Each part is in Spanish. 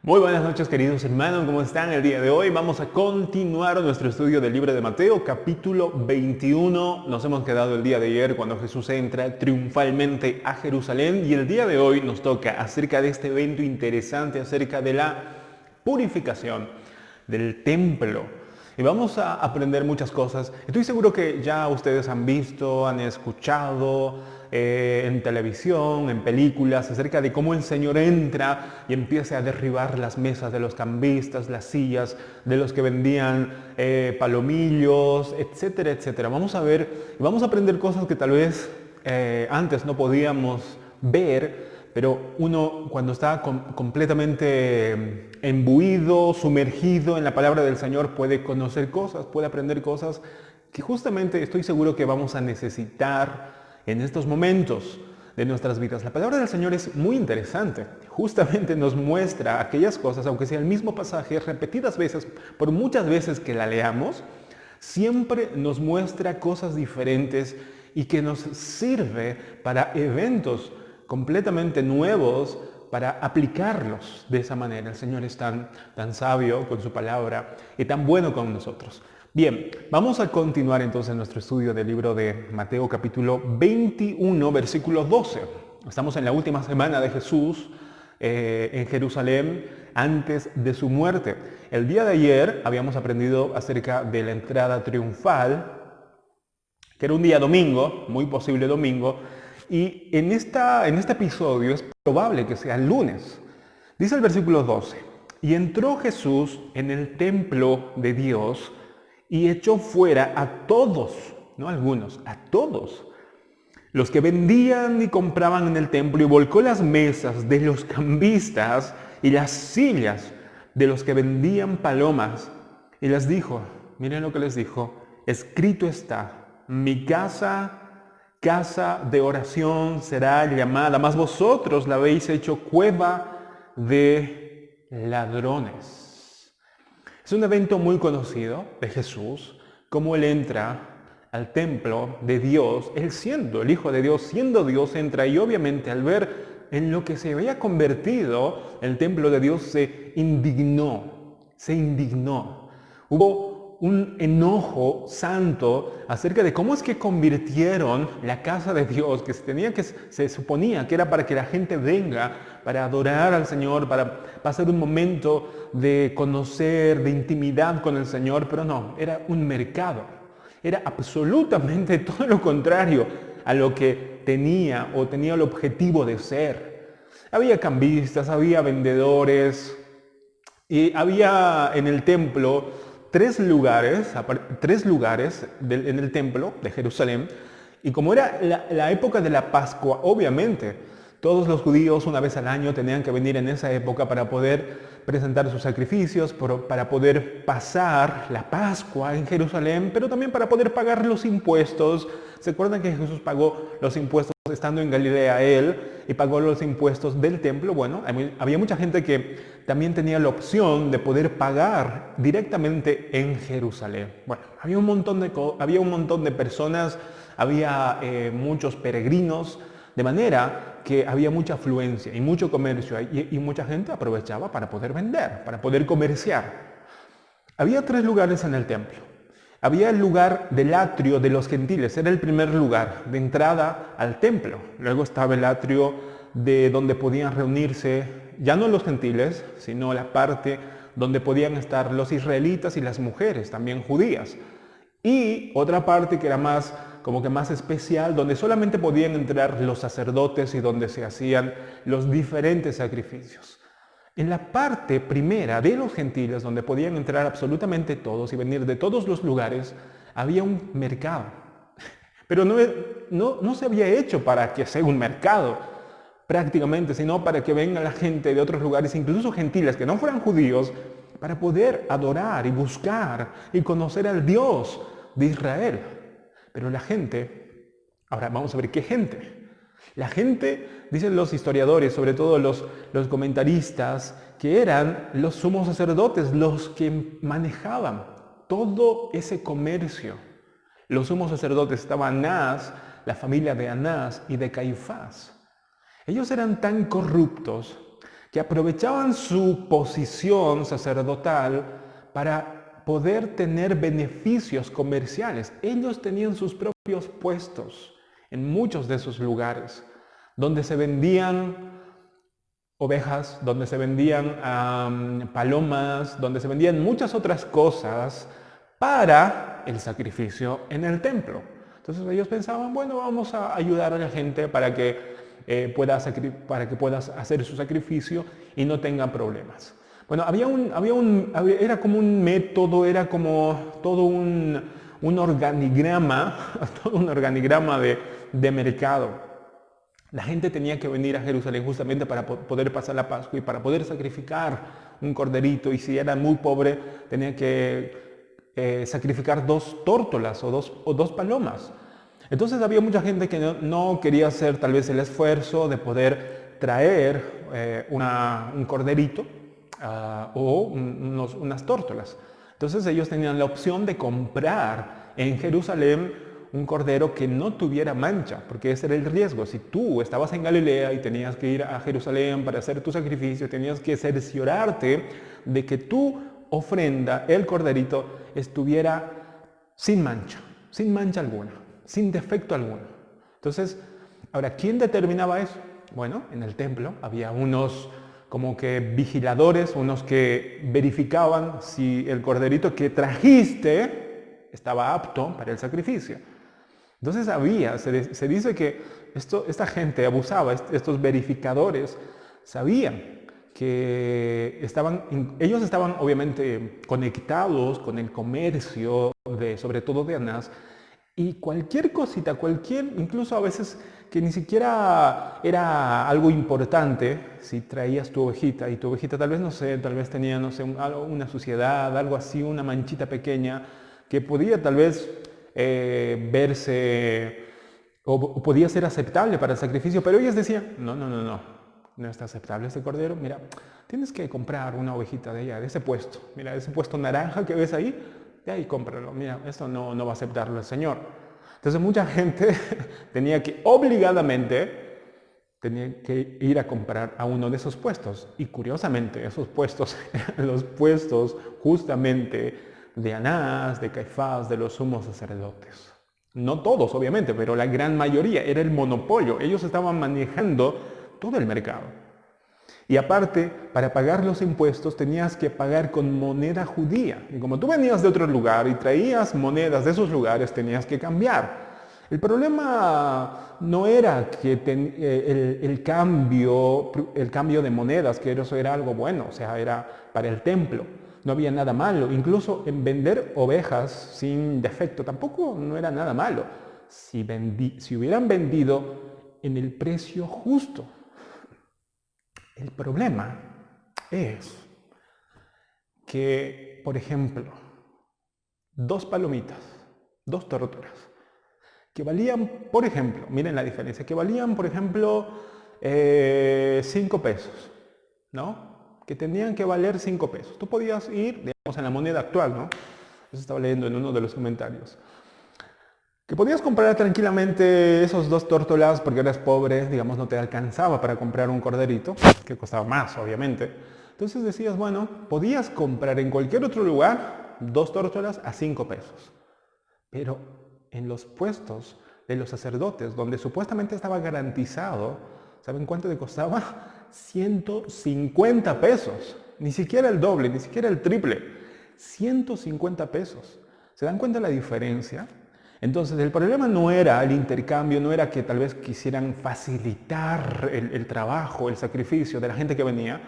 Muy buenas noches, queridos hermanos, ¿cómo están? El día de hoy vamos a continuar nuestro estudio del libro de Mateo, capítulo 21. Nos hemos quedado el día de ayer cuando Jesús entra triunfalmente a Jerusalén y el día de hoy nos toca acerca de este evento interesante, acerca de la purificación del templo. Y vamos a aprender muchas cosas. Estoy seguro que ya ustedes han visto, han escuchado en televisión, en películas, acerca de cómo el Señor entra y empieza a derribar las mesas de los cambistas, las sillas de los que vendían palomillos, etcétera, etcétera. Vamos a ver y vamos a aprender cosas que tal vez antes no podíamos ver, pero uno cuando está completamente embuido, sumergido en la palabra del Señor puede conocer cosas, puede aprender cosas que justamente estoy seguro que vamos a necesitar en estos momentos de nuestras vidas. La palabra del Señor es muy interesante. Justamente nos muestra aquellas cosas, aunque sea el mismo pasaje, repetidas veces, por muchas veces que la leamos, siempre nos muestra cosas diferentes y que nos sirve para eventos completamente nuevos, para aplicarlos de esa manera. El Señor es tan sabio con su palabra y tan bueno con nosotros. Bien, vamos a continuar entonces nuestro estudio del libro de Mateo capítulo 21, versículo 12. Estamos en la última semana de Jesús en Jerusalén antes de su muerte. El día de ayer habíamos aprendido acerca de la entrada triunfal, que era un día domingo, muy posible domingo, y en este episodio es probable que sea el lunes. Dice el versículo 12, y entró Jesús en el templo de Dios y echó fuera a todos, no a algunos, a todos, los que vendían y compraban en el templo, y volcó las mesas de los cambistas y las sillas de los que vendían palomas, y les dijo, miren lo que les dijo, escrito está, mi casa de oración será llamada, mas vosotros la habéis hecho cueva de ladrones. Es un evento muy conocido de Jesús, cómo Él entra al templo de Dios, Él siendo el Hijo de Dios, siendo Dios, entra y obviamente al ver en lo que se había convertido el templo de Dios se indignó. Hubo un enojo santo acerca de cómo es que convirtieron la casa de Dios, que se suponía que era para que la gente venga, para adorar al Señor, para pasar un momento de conocer, de intimidad con el Señor, pero no, era un mercado. Era absolutamente todo lo contrario a lo que tenía el objetivo de ser. Había cambistas, había vendedores y había en el templo tres lugares en el templo de Jerusalén, y como era la época de la Pascua, obviamente, todos los judíos una vez al año tenían que venir en esa época para poder presentar sus sacrificios, para poder pasar la Pascua en Jerusalén, pero también para poder pagar los impuestos. ¿Se acuerdan que Jesús pagó los impuestos estando en Galilea él y pagó los impuestos del templo? Bueno, había mucha gente que también tenía la opción de poder pagar directamente en Jerusalén. Bueno, había un montón de personas, había muchos peregrinos, de manera que había mucha afluencia y mucho comercio y mucha gente aprovechaba para poder vender, para poder comerciar. Había tres lugares en el templo. Había el lugar del atrio de los gentiles, era el primer lugar de entrada al templo. Luego estaba el atrio de donde podían reunirse, ya no los gentiles, sino la parte donde podían estar los israelitas y las mujeres, también judías. Y otra parte que era más especial, donde solamente podían entrar los sacerdotes y donde se hacían los diferentes sacrificios. En la parte primera de los gentiles, donde podían entrar absolutamente todos y venir de todos los lugares, había un mercado. Pero no se había hecho para que sea un mercado prácticamente, sino para que venga la gente de otros lugares, incluso gentiles que no fueran judíos, para poder adorar y buscar y conocer al Dios de Israel. Pero la gente, ahora vamos a ver qué gente. La gente, dicen los historiadores, sobre todo los comentaristas, que eran los sumos sacerdotes los que manejaban todo ese comercio. Los sumos sacerdotes estaban Anás, la familia de Anás y de Caifás. Ellos eran tan corruptos que aprovechaban su posición sacerdotal para poder tener beneficios comerciales. Ellos tenían sus propios puestos en muchos de esos lugares, donde se vendían ovejas, donde se vendían palomas, donde se vendían muchas otras cosas para el sacrificio en el templo. Entonces ellos pensaban, bueno, vamos a ayudar a la gente para que pueda hacer su sacrificio y no tengan problemas. Bueno, era como un método, era como todo un organigrama, todo un organigrama de mercado. La gente tenía que venir a Jerusalén justamente para poder pasar la Pascua y para poder sacrificar un corderito, y si era muy pobre tenía que sacrificar 2 tórtolas o dos palomas. Entonces había mucha gente que no quería hacer tal vez el esfuerzo de poder traer un corderito o unas tórtolas. Entonces ellos tenían la opción de comprar en Jerusalén un cordero que no tuviera mancha, porque ese era el riesgo. Si tú estabas en Galilea y tenías que ir a Jerusalén para hacer tu sacrificio, tenías que cerciorarte de que tu ofrenda, el corderito, estuviera sin mancha alguna, sin defecto alguno. Entonces, ahora, ¿quién determinaba eso? Bueno, en el templo había unos como que vigiladores, unos que verificaban si el corderito que trajiste estaba apto para el sacrificio. Entonces se dice que esta gente abusaba, estos verificadores sabían que ellos estaban obviamente conectados con el comercio, sobre todo de Anás, y cualquier cosita, incluso a veces que ni siquiera era algo importante, si traías tu ovejita, y tu ovejita tal vez tenía, una suciedad, algo así, una manchita pequeña, que podía tal vez verse o podía ser aceptable para el sacrificio, pero ellos decían, no está aceptable este cordero, mira, tienes que comprar una ovejita de allá, de ese puesto, mira, ese puesto naranja que ves ahí, de ahí cómpralo, mira, esto no va a aceptarlo el Señor. Entonces mucha gente tenía que obligadamente ir a comprar a uno de esos puestos, y curiosamente esos puestos eran los puestos justamente de Anás, de Caifás, de los sumos sacerdotes. No todos, obviamente, pero la gran mayoría, era el monopolio. Ellos estaban manejando todo el mercado. Y aparte, para pagar los impuestos tenías que pagar con moneda judía. Y como tú venías de otro lugar y traías monedas de esos lugares, tenías que cambiar. El problema no era que el cambio de monedas, que eso era algo bueno, o sea, era para el templo. No había nada malo, incluso en vender ovejas sin defecto tampoco no era nada malo, si hubieran vendido en el precio justo. El problema es que, por ejemplo, 2 palomitas, 2 tórtolas, que valían, por ejemplo, miren la diferencia, que valían, por ejemplo, 5 pesos, ¿no? Que tenían que valer 5 pesos. Tú podías ir, digamos, en la moneda actual, ¿no? Eso estaba leyendo en uno de los comentarios. Que podías comprar tranquilamente esos 2 tórtolas porque eras pobre, digamos, no te alcanzaba para comprar un corderito, que costaba más, obviamente. Entonces decías, bueno, podías comprar en cualquier otro lugar 2 tórtolas a 5 pesos. Pero en los puestos de los sacerdotes, donde supuestamente estaba garantizado, ¿saben cuánto te costaba? 150 pesos, ni siquiera el doble, ni siquiera el triple, 150 pesos. ¿Se dan cuenta de la diferencia? Entonces el problema no era el intercambio, no era que tal vez quisieran facilitar el trabajo, el sacrificio de la gente que venía.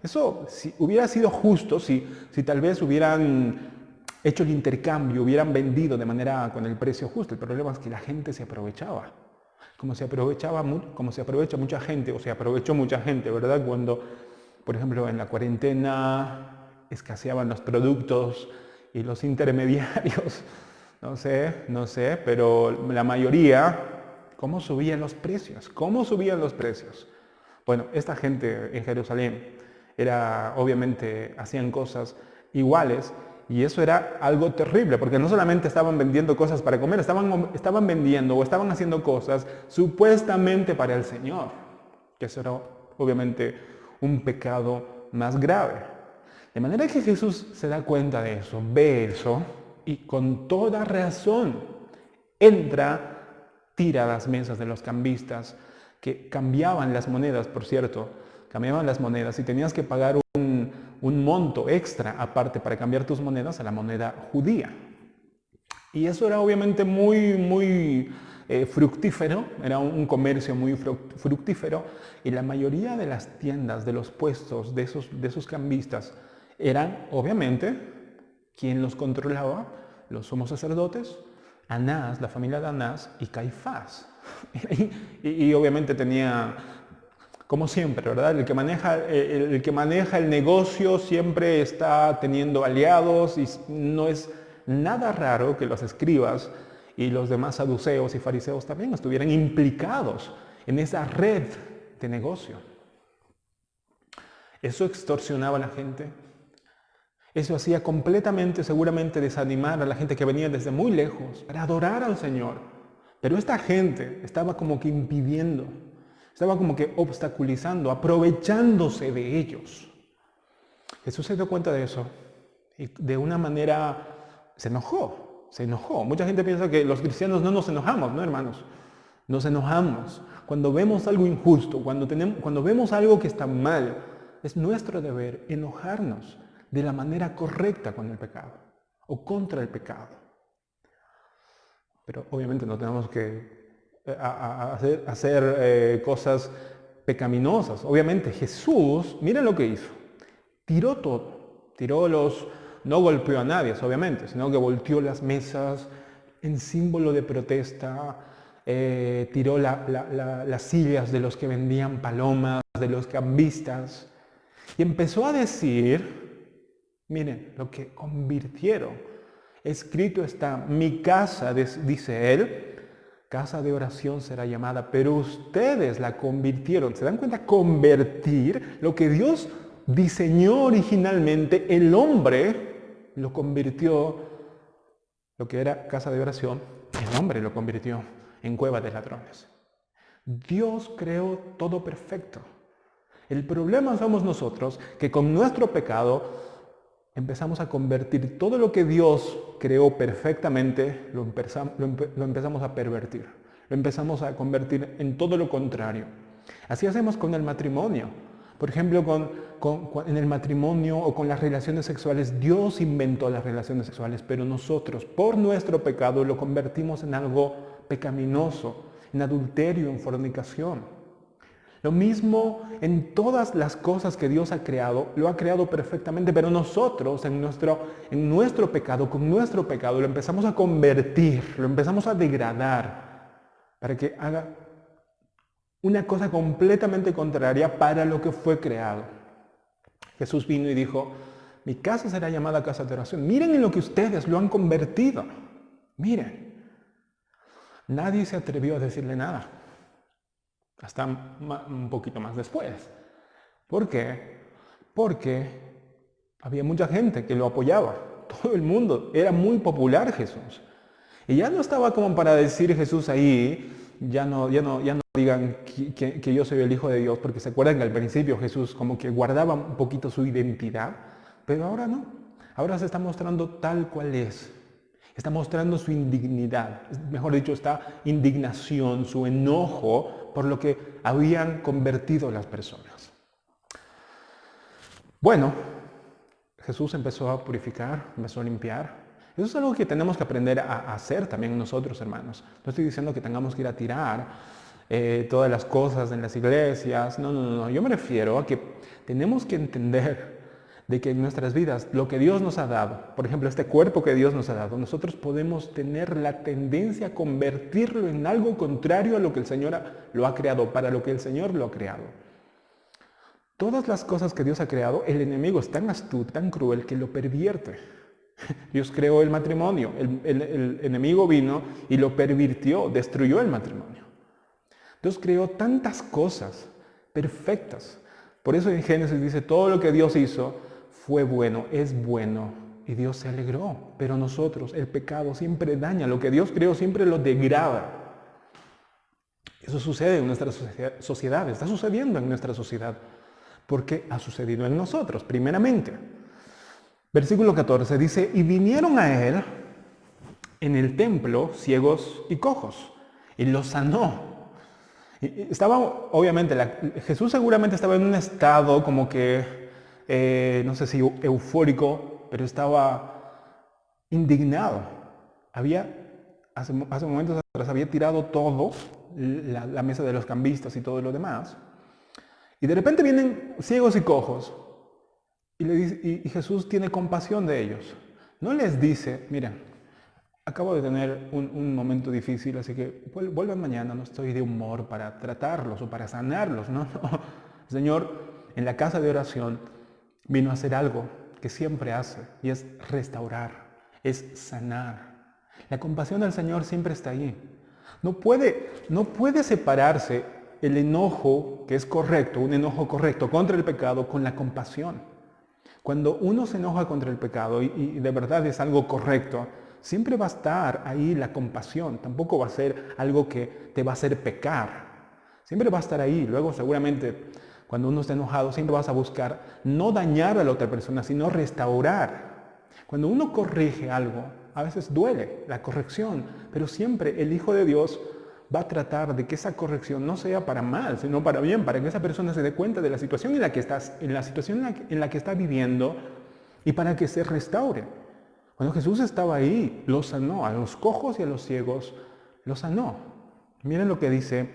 Eso si hubiera sido justo, si tal vez hubieran hecho el intercambio, hubieran vendido de manera con el precio justo. El problema es que la gente se aprovechaba. Como se aprovecha mucha gente, o se aprovechó mucha gente, ¿verdad? Cuando, por ejemplo, en la cuarentena escaseaban los productos y los intermediarios, no sé, pero la mayoría, ¿cómo subían los precios? Bueno, esta gente en Jerusalén obviamente hacían cosas iguales. Y eso era algo terrible, porque no solamente estaban vendiendo cosas para comer, estaban vendiendo o estaban haciendo cosas supuestamente para el Señor. Que eso era obviamente un pecado más grave. De manera que Jesús se da cuenta de eso, ve eso y con toda razón entra, tira las mesas de los cambistas, que cambiaban las monedas, por cierto, cambiaban las monedas y tenías que pagar un monto extra aparte para cambiar tus monedas a la moneda judía. Y eso era obviamente muy fructífero, era un comercio muy fructífero, y la mayoría de las tiendas, de los puestos de esos cambistas eran obviamente, ¿quién los controlaba? Los sumos sacerdotes, Anás, la familia de Anás y Caifás. y obviamente tenía, como siempre, ¿verdad? El que maneja el negocio siempre está teniendo aliados y no es nada raro que los escribas y los demás saduceos y fariseos también estuvieran implicados en esa red de negocio. Eso extorsionaba a la gente. Eso hacía completamente, seguramente, desanimar a la gente que venía desde muy lejos para adorar al Señor. Pero esta gente estaba como que impidiendo, estaba como que obstaculizando, aprovechándose de ellos. Jesús se dio cuenta de eso y de una manera se enojó. Mucha gente piensa que los cristianos no nos enojamos, ¿no, hermanos? Nos enojamos. Cuando vemos algo injusto, cuando vemos algo que está mal, es nuestro deber enojarnos de la manera correcta con el pecado o contra el pecado. Pero obviamente no tenemos que hacer cosas pecaminosas. Obviamente Jesús, miren lo que hizo. Tiró todo. No golpeó a nadie, obviamente, sino que volteó las mesas en símbolo de protesta. Tiró las sillas de los que vendían palomas, de los cambistas. Y empezó a decir, miren, lo que convirtieron. Escrito está, mi casa, dice él, casa de oración será llamada, pero ustedes la convirtieron. ¿Se dan cuenta? Convertir lo que Dios diseñó originalmente, el hombre lo convirtió, lo que era casa de oración, el hombre lo convirtió en cueva de ladrones. Dios creó todo perfecto. El problema somos nosotros, que con nuestro pecado empezamos a convertir todo lo que Dios creó perfectamente, lo empezamos a pervertir. Lo empezamos a convertir en todo lo contrario. Así hacemos con el matrimonio. Por ejemplo, en el matrimonio o con las relaciones sexuales, Dios inventó las relaciones sexuales, pero nosotros, por nuestro pecado, lo convertimos en algo pecaminoso, en adulterio, en fornicación. Lo mismo en todas las cosas que Dios ha creado, lo ha creado perfectamente, pero nosotros en nuestro pecado, con nuestro pecado, lo empezamos a convertir, lo empezamos a degradar para que haga una cosa completamente contraria para lo que fue creado. Jesús vino y dijo, mi casa será llamada casa de oración. Miren en lo que ustedes lo han convertido. Miren. Nadie se atrevió a decirle nada. Hasta un poquito más después. ¿Por qué? Porque había mucha gente que lo apoyaba. Todo el mundo. Era muy popular Jesús. Y ya no estaba como para decir Jesús ahí, ya no digan que yo soy el Hijo de Dios, porque se acuerdan que al principio Jesús como que guardaba un poquito su identidad, pero ahora no. Ahora se está mostrando tal cual es. Está mostrando su indignidad, mejor dicho, esta indignación, su enojo por lo que habían convertido las personas. Bueno, Jesús empezó a purificar, empezó a limpiar. Eso es algo que tenemos que aprender a hacer también nosotros, hermanos. No estoy diciendo que tengamos que ir a tirar todas las cosas en las iglesias. No. Yo me refiero a que tenemos que entender de que en nuestras vidas, lo que Dios nos ha dado, por ejemplo, este cuerpo que Dios nos ha dado, nosotros podemos tener la tendencia a convertirlo en algo contrario a lo que el Señor lo ha creado, para lo que el Señor lo ha creado. Todas las cosas que Dios ha creado, el enemigo es tan astuto, tan cruel, que lo pervierte. Dios creó el matrimonio, el enemigo vino y lo pervirtió, destruyó el matrimonio. Dios creó tantas cosas perfectas. Por eso en Génesis dice, todo lo que Dios hizo fue bueno, es bueno, y Dios se alegró. Pero nosotros, el pecado siempre daña, lo que Dios creó siempre lo degrada. Eso sucede en nuestra sociedad, está sucediendo en nuestra sociedad. porque ha sucedido en nosotros, primeramente. Versículo 14 dice, y vinieron a él en el templo ciegos y cojos, y los sanó. Estaba, obviamente, Jesús seguramente estaba en un estado como que, no sé si eufórico, pero estaba indignado. Hace momentos atrás, había tirado todo, la mesa de los cambistas y todo lo demás. Y de repente vienen ciegos y cojos. Y Jesús tiene compasión de ellos. No les dice, miren, acabo de tener un momento difícil, así que vuelvan mañana, no estoy de humor para tratarlos o para sanarlos. No. El Señor en la casa de oración vino a hacer algo que siempre hace, y es restaurar, es sanar. La compasión del Señor siempre está ahí. No puede separarse el enojo, que es correcto, un enojo correcto contra el pecado, con la compasión. Cuando uno se enoja contra el pecado y de verdad es algo correcto, siempre va a estar ahí la compasión. Tampoco va a ser algo que te va a hacer pecar. Siempre va a estar ahí. Luego seguramente cuando uno está enojado siempre vas a buscar no dañar a la otra persona, sino restaurar. Cuando uno corrige algo, a veces duele la corrección, pero siempre el Hijo de Dios va a tratar de que esa corrección no sea para mal, sino para bien, para que esa persona se dé cuenta de la situación en la que está viviendo y para que se restaure. Cuando Jesús estaba ahí, los sanó, a los cojos y a los ciegos los sanó. Miren lo que dice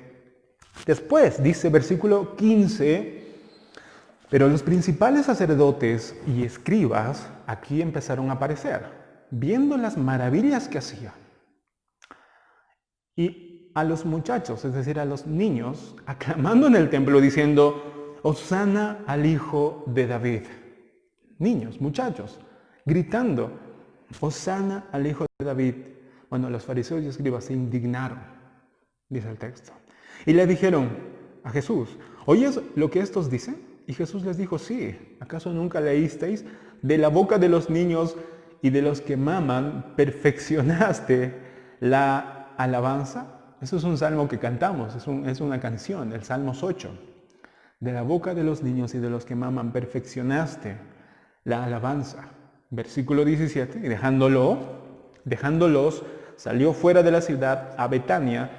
después, dice versículo 15, pero los principales sacerdotes y escribas aquí empezaron a aparecer, viendo las maravillas que hacía. Y a los muchachos, es decir, a los niños, aclamando en el templo diciendo, Hosana al Hijo de David. Niños, muchachos, gritando, Hosana al Hijo de David. Bueno, los fariseos y escribas se indignaron, dice el texto. Y le dijeron a Jesús, ¿oyes lo que estos dicen? Y Jesús les dijo, sí, ¿acaso nunca leísteis? De la boca de los niños y de los que maman, perfeccionaste la alabanza. Eso es un salmo que cantamos, es una canción, el Salmos 8. De la boca de los niños y de los que maman, perfeccionaste la alabanza. Versículo 17, y dejándolos, salió fuera de la ciudad a Betania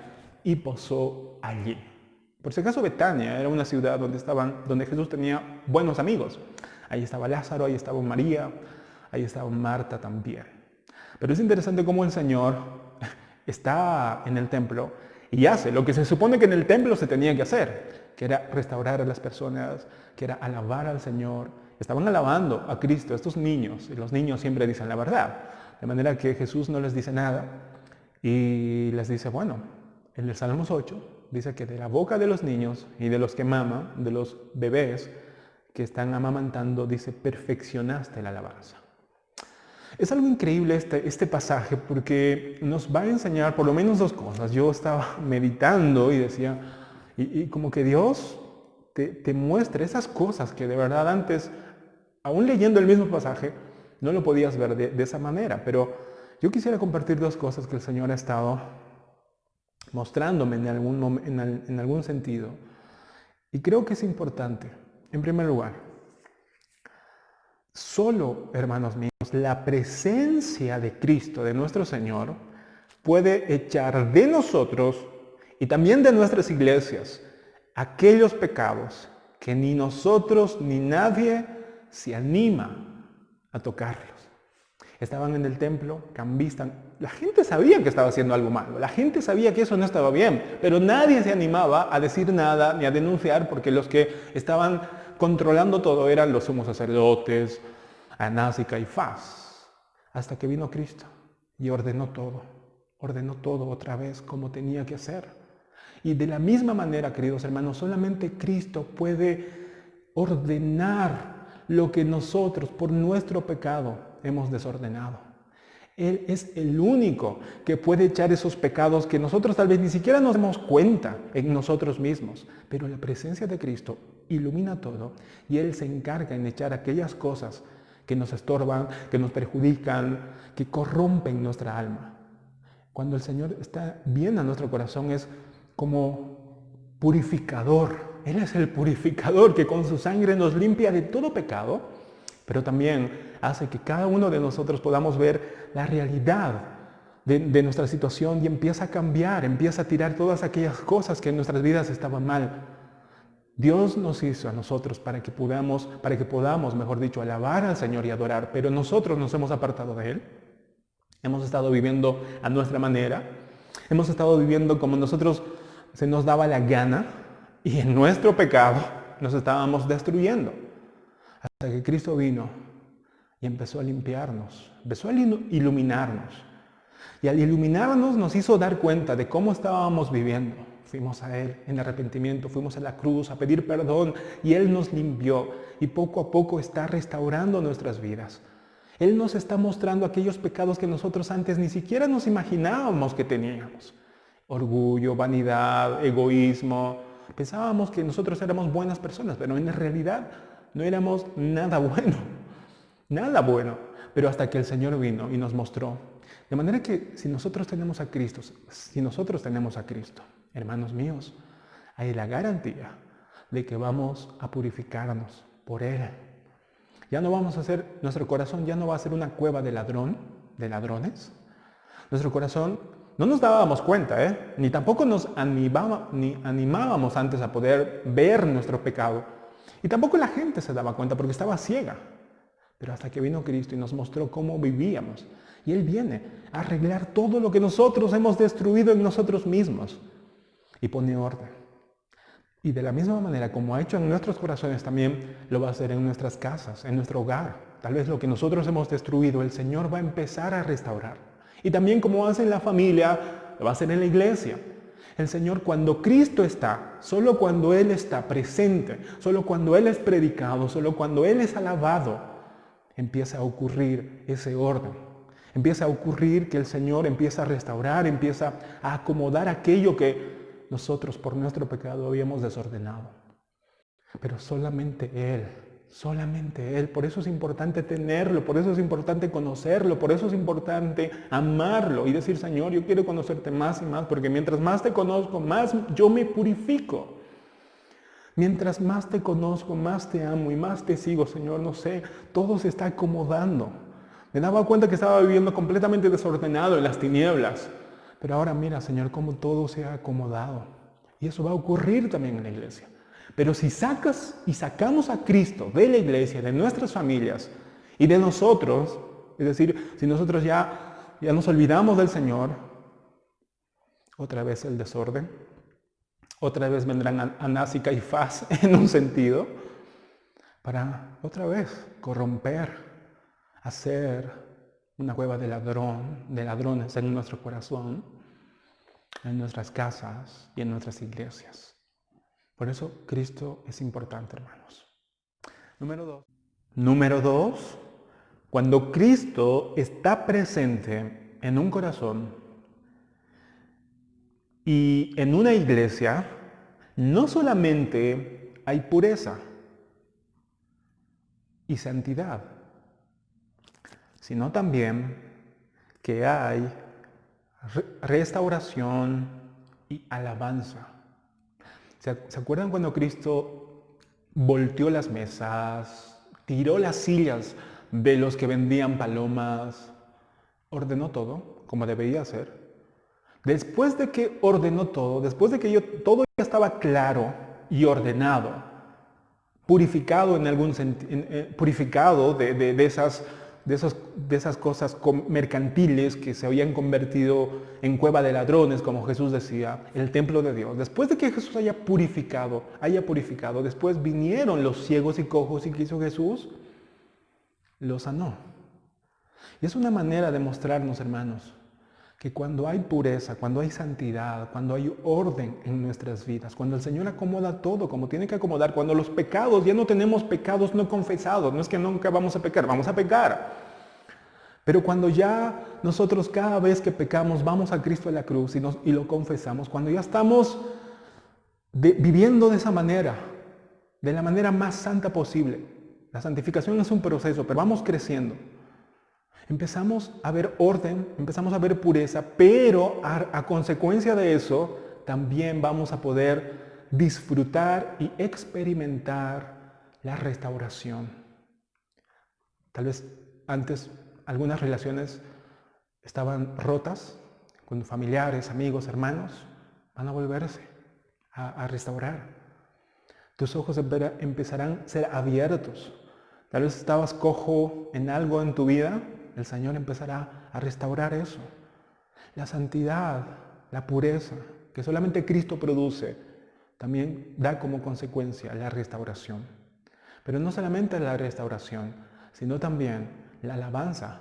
y posó allí. Por si acaso, Betania era una ciudad donde Jesús tenía buenos amigos. Ahí estaba Lázaro, ahí estaba María, ahí estaba Marta también. Pero es interesante cómo el Señor está en el templo y hace lo que se supone que en el templo se tenía que hacer, que era restaurar a las personas, que era alabar al Señor. Estaban alabando a Cristo, estos niños, y los niños siempre dicen la verdad, de manera que Jesús no les dice nada y les dice, bueno, en el Salmos 8 dice que de la boca de los niños y de los que maman, de los bebés que están amamantando, dice, perfeccionaste la alabanza. Es algo increíble este pasaje porque nos va a enseñar por lo menos dos cosas. Yo estaba meditando y decía, y como que Dios te muestra esas cosas que de verdad antes, aún leyendo el mismo pasaje, no lo podías ver de esa manera. Pero yo quisiera compartir dos cosas que el Señor ha estado mostrándome en algún sentido. Y creo que es importante. En primer lugar, solo, hermanos míos, la presencia de Cristo, de nuestro Señor, puede echar de nosotros y también de nuestras iglesias aquellos pecados que ni nosotros ni nadie se anima a tocarlos. Estaban en el templo, cambistas. La gente sabía que estaba haciendo algo malo. La gente sabía que eso no estaba bien, pero nadie se animaba a decir nada ni a denunciar porque los que estaban controlando todo eran los sumos sacerdotes, Anás y Caifás, hasta que vino Cristo y ordenó todo otra vez como tenía que ser. Y de la misma manera, queridos hermanos, solamente Cristo puede ordenar lo que nosotros por nuestro pecado hemos desordenado. Él es el único que puede echar esos pecados que nosotros tal vez ni siquiera nos damos cuenta en nosotros mismos, pero la presencia de Cristo ilumina todo y Él se encarga en echar aquellas cosas que nos estorban, que nos perjudican, que corrompen nuestra alma. Cuando el Señor está bien a nuestro corazón es como purificador Él es el purificador que con su sangre nos limpia de todo pecado, pero también hace que cada uno de nosotros podamos ver la realidad de nuestra situación y empieza a cambiar, empieza a tirar todas aquellas cosas que en nuestras vidas estaban mal. Dios nos hizo a nosotros para que podamos, mejor dicho, alabar al Señor y adorar, pero nosotros nos hemos apartado de Él. Hemos estado viviendo a nuestra manera, hemos estado viviendo como nosotros se nos daba la gana y en nuestro pecado nos estábamos destruyendo. Hasta que Cristo vino y empezó a limpiarnos, empezó a iluminarnos. Y al iluminarnos nos hizo dar cuenta de cómo estábamos viviendo. Fuimos a Él en arrepentimiento, fuimos a la cruz a pedir perdón y Él nos limpió y poco a poco está restaurando nuestras vidas. Él nos está mostrando aquellos pecados que nosotros antes ni siquiera nos imaginábamos que teníamos. Orgullo, vanidad, egoísmo. Pensábamos que nosotros éramos buenas personas, pero en realidad no éramos nada bueno. Nada bueno. Pero hasta que el Señor vino y nos mostró. De manera que si nosotros tenemos a Cristo, hermanos míos, hay la garantía de que vamos a purificarnos por Él. Ya no vamos a hacer, nuestro corazón ya no va a ser una cueva de ladrones. Nuestro corazón, no nos dábamos cuenta, ni tampoco nos animábamos antes a poder ver nuestro pecado. Y tampoco la gente se daba cuenta porque estaba ciega. Pero hasta que vino Cristo y nos mostró cómo vivíamos. Y Él viene a arreglar todo lo que nosotros hemos destruido en nosotros mismos. Y pone orden. Y de la misma manera como ha hecho en nuestros corazones, también lo va a hacer en nuestras casas, en nuestro hogar. Tal vez lo que nosotros hemos destruido, el Señor va a empezar a restaurar. Y también como hace en la familia, lo va a hacer en la iglesia. El Señor, cuando Cristo está, solo cuando Él está presente, solo cuando Él es predicado, solo cuando Él es alabado, empieza a ocurrir ese orden. Empieza a ocurrir que el Señor empieza a restaurar, empieza a acomodar aquello que nosotros por nuestro pecado habíamos desordenado. Pero solamente Él. Por eso es importante tenerlo, por eso es importante conocerlo, por eso es importante amarlo y decir, Señor, yo quiero conocerte más y más, porque mientras más te conozco, más yo me purifico. Mientras más te conozco, más te amo y más te sigo, Señor, no sé, todo se está acomodando. Me daba cuenta que estaba viviendo completamente desordenado en las tinieblas. Pero ahora mira, Señor, cómo todo se ha acomodado. Y eso va a ocurrir también en la iglesia. Pero si sacamos a Cristo de la iglesia, de nuestras familias y de nosotros, es decir, si nosotros ya nos olvidamos del Señor, otra vez el desorden, otra vez vendrán Anás y Caifás en un sentido, para otra vez corromper, hacer una cueva de ladrones en nuestro corazón, en nuestras casas y en nuestras iglesias. Por eso Cristo es importante, hermanos. Número dos, cuando Cristo está presente en un corazón y en una iglesia, no solamente hay pureza y santidad, sino también que hay restauración y alabanza. ¿Se acuerdan cuando Cristo volteó las mesas, tiró las sillas de los que vendían palomas, ordenó todo como debería ser? Después de que ordenó todo, después de que todo ya estaba claro y ordenado, purificado en algún sentido, purificado de esas cosas mercantiles que se habían convertido en cueva de ladrones, como Jesús decía, el templo de Dios. Después de que Jesús haya purificado, después vinieron los ciegos y cojos y ¿qué hizo Jesús? Los sanó. Y es una manera de mostrarnos, hermanos, que cuando hay pureza, cuando hay santidad, cuando hay orden en nuestras vidas, cuando el Señor acomoda todo como tiene que acomodar, cuando los pecados, ya no tenemos pecados no confesados, no es que nunca vamos a pecar, vamos a pecar. Pero cuando ya nosotros cada vez que pecamos vamos a Cristo a la cruz y lo confesamos, cuando ya estamos viviendo de esa manera, de la manera más santa posible, la santificación es un proceso, pero vamos creciendo. Empezamos a ver orden, empezamos a ver pureza, pero a consecuencia de eso también vamos a poder disfrutar y experimentar la restauración. Tal vez antes algunas relaciones estaban rotas, con familiares, amigos, hermanos, van a volverse a restaurar. Tus ojos empezarán a ser abiertos. Tal vez estabas cojo en algo en tu vida, el Señor empezará a restaurar eso. La santidad, la pureza, que solamente Cristo produce, también da como consecuencia la restauración. Pero no solamente la restauración, sino también la alabanza.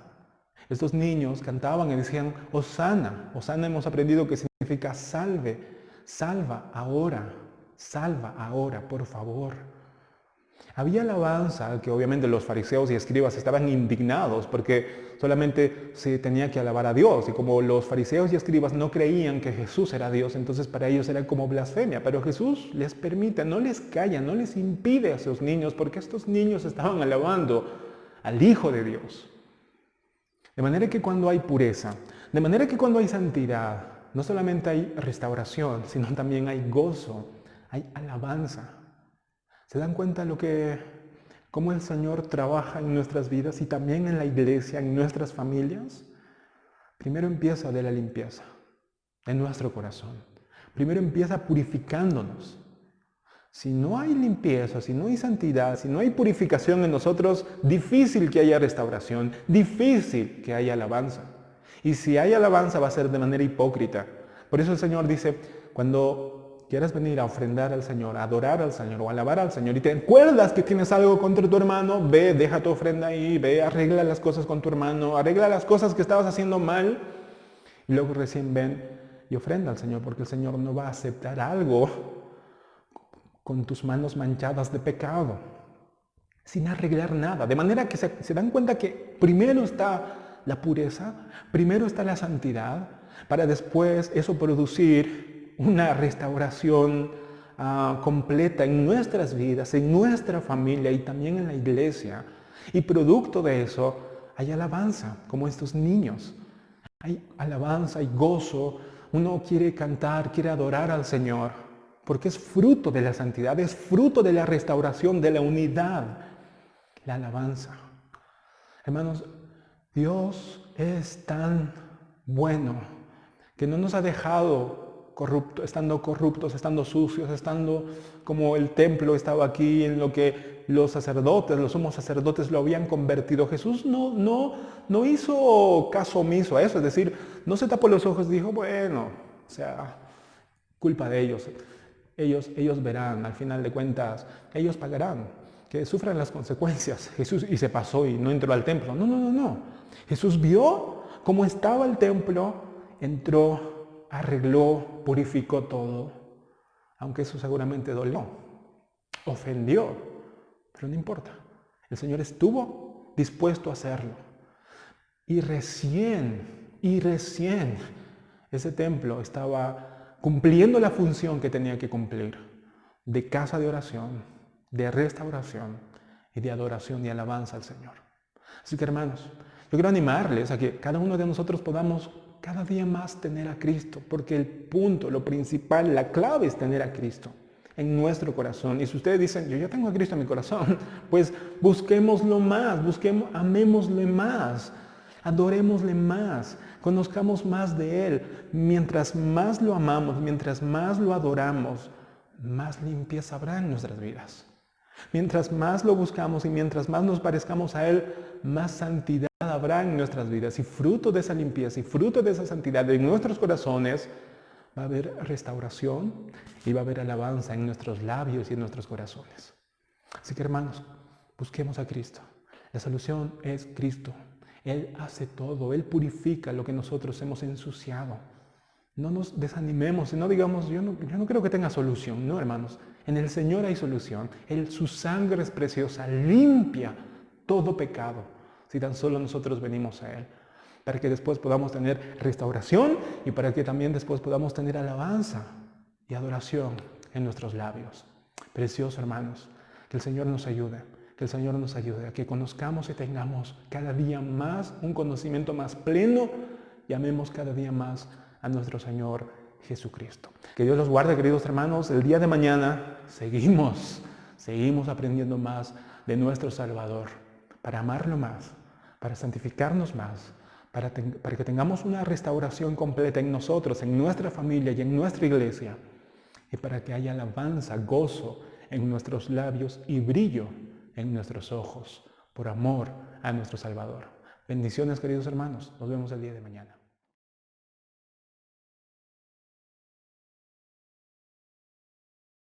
Estos niños cantaban y decían, Hosana. Hosana hemos aprendido que significa salve, salva ahora, por favor. Había alabanza que obviamente los fariseos y escribas estaban indignados porque solamente se tenía que alabar a Dios. Y como los fariseos y escribas no creían que Jesús era Dios, entonces para ellos era como blasfemia. Pero Jesús les permite, no les calla, no les impide a esos niños porque estos niños estaban alabando al Hijo de Dios. De manera que cuando hay pureza, de manera que cuando hay santidad, no solamente hay restauración, sino también hay gozo, hay alabanza. ¿Se dan cuenta cómo el Señor trabaja en nuestras vidas y también en la iglesia, en nuestras familias? Primero empieza de la limpieza de nuestro corazón. Primero empieza purificándonos. Si no hay limpieza, si no hay santidad, si no hay purificación en nosotros, difícil que haya restauración, difícil que haya alabanza. Y si hay alabanza va a ser de manera hipócrita. Por eso el Señor dice, cuando quieras venir a ofrendar al Señor, a adorar al Señor o a alabar al Señor y te acuerdas que tienes algo contra tu hermano, ve, deja tu ofrenda ahí, ve, arregla las cosas con tu hermano, arregla las cosas que estabas haciendo mal y luego recién ven y ofrenda al Señor, porque el Señor no va a aceptar algo con tus manos manchadas de pecado, sin arreglar nada. De manera que se dan cuenta que primero está la pureza, primero está la santidad, para después eso producir una restauración completa en nuestras vidas, en nuestra familia y también en la iglesia. Y producto de eso hay alabanza, como estos niños. Hay alabanza, hay gozo. Uno quiere cantar, quiere adorar al Señor, porque es fruto de la santidad, es fruto de la restauración, de la unidad, la alabanza. Hermanos, Dios es tan bueno que no nos ha dejado corruptos, estando sucios, estando como el templo estaba aquí, en lo que los sacerdotes, los sumos sacerdotes lo habían convertido. Jesús no hizo caso omiso a eso, es decir, no se tapó los ojos y dijo, bueno, o sea, culpa de ellos. Ellos verán, al final de cuentas, ellos pagarán, que sufran las consecuencias. Jesús y se pasó y no entró al templo. No. Jesús vio cómo estaba el templo, entró, arregló, purificó todo, aunque eso seguramente dolió, ofendió, pero no importa. El Señor estuvo dispuesto a hacerlo. Y recién ese templo estaba cumpliendo la función que tenía que cumplir, de casa de oración, de restauración y de adoración y alabanza al Señor. Así que hermanos, yo quiero animarles a que cada uno de nosotros podamos cada día más tener a Cristo, porque el punto, lo principal, la clave es tener a Cristo en nuestro corazón. Y si ustedes dicen, yo ya tengo a Cristo en mi corazón, pues busquémoslo más, amémosle más, adorémosle más, conozcamos más de Él. Mientras más lo amamos, mientras más lo adoramos, más limpieza habrá en nuestras vidas. Mientras más lo buscamos y mientras más nos parezcamos a Él, más santidad habrá en nuestras vidas. Y fruto de esa limpieza y fruto de esa santidad en nuestros corazones, va a haber restauración y va a haber alabanza en nuestros labios y en nuestros corazones. Así que hermanos, busquemos a Cristo. La solución es Cristo. Él hace todo, Él purifica lo que nosotros hemos ensuciado. No nos desanimemos y no digamos, yo no creo que tenga solución. No, hermanos, en el Señor hay solución. Su sangre es preciosa, limpia todo pecado, si tan solo nosotros venimos a Él. Para que después podamos tener restauración y para que también después podamos tener alabanza y adoración en nuestros labios. Precioso, hermanos, que el Señor nos ayude. Que el Señor nos ayude a que conozcamos y tengamos cada día más un conocimiento más pleno y amemos cada día más a nuestro Señor Jesucristo. Que Dios los guarde, queridos hermanos. El día de mañana seguimos aprendiendo más de nuestro Salvador, para amarlo más, para santificarnos más, para que tengamos una restauración completa en nosotros, en nuestra familia y en nuestra iglesia, y para que haya alabanza, gozo en nuestros labios y brillo en nuestros ojos, por amor a nuestro Salvador. Bendiciones, queridos hermanos. Nos vemos el día de mañana.